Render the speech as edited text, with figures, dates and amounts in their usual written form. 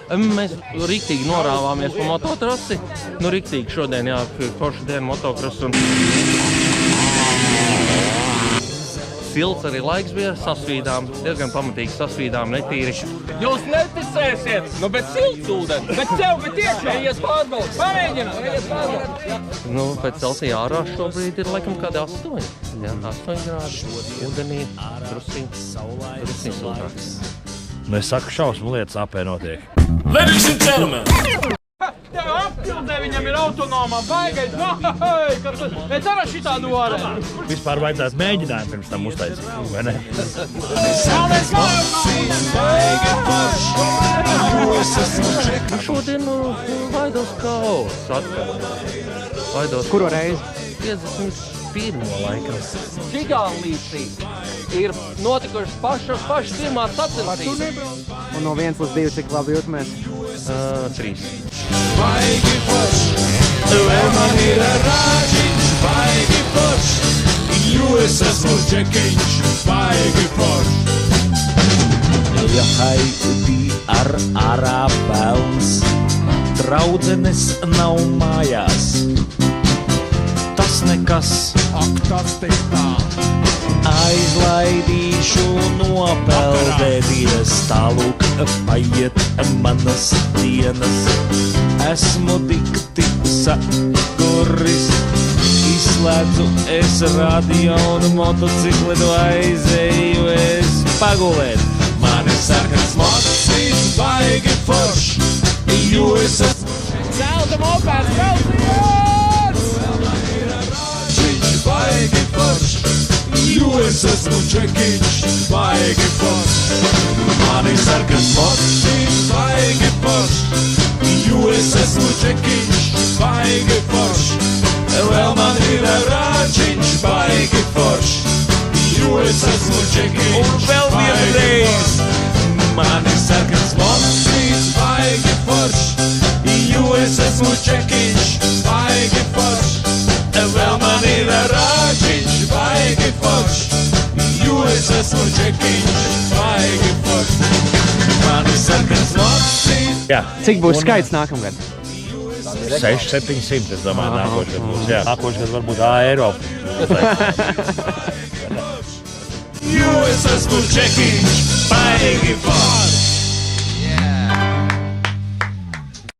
Mēs riktīgi norāvāmies pa mototrasi. Nu, riktīgi šodien, jā, forša diena motokross. Silts arī laiks bija, sasvīdām, diezgan pamatīgi sasvīdām, netīri. Jūs neticēsiet, nu, bet silts ūdeni. Bet iekšā, ejies pārbaudīt. Pamēģināt, ejies pārbaudīt. Nu, pēc Celsija ārā šobrīd ir laikam kādi 8. Jā, 8 grādi. Ūdenī drusciņ siltāk. Nu, es saku, šausmu lietas apē notiek. Ladies and gentlemen! Tev apbildē viņam ir autonomā, baigais, es arī šitādu varēju. Vispār vajadzētu mēģinājumu pirms tam uztaisīt, vai ne? Šodien Vaidos kaus atkal. Vaidos. Kuro reizi? 51. laikam. Gigālīsī ir notikušas pašas pirmās sacensības. Un no 1 līdz 2, cik labi jūtamies? 3. Baigi forš, vēl man ir rāģiņš, baigi forš, jo es esmu džekiņš, baigi forš. Ja haidi ar ārā pelns, draudzenes nav mājās. Tas nekas, Ak, tas tik tā. aizlaidīšu nopeldēties, tālūk paiet manas dienas. Esmu dikti saguris, izslēdzu es radio un motocikletu aizēju es pagulēt. Man ir sarkans mocīs, baigi forš, jo es esmu Zelta mopēds, brauciens! rāģiņš, baigi forš, jo es esmu džekiņš, baigi forš. Man ir sarkans mocīs, baigi forš, jo es esmu džekiņš, baigi forš. Vēl man ir rāģiņš, baigi forš, jo es esmu džekiņš, Un vēl vienreiz. Man ir sarkans mocīs, baigi forš, jo es esmu džekiņš, baigi forš. Vēl man ir rāģiņš, baigi forš, jo es esmu džekiņš, baigi forš. Man ir sarkans mocīs. Jā, Cik būs skaits nākamgad? 600-700, es domāju, nākošais būs. Jā, nākošais varbūt Eiropa. Jo es esmu džekiņš, baigi forš.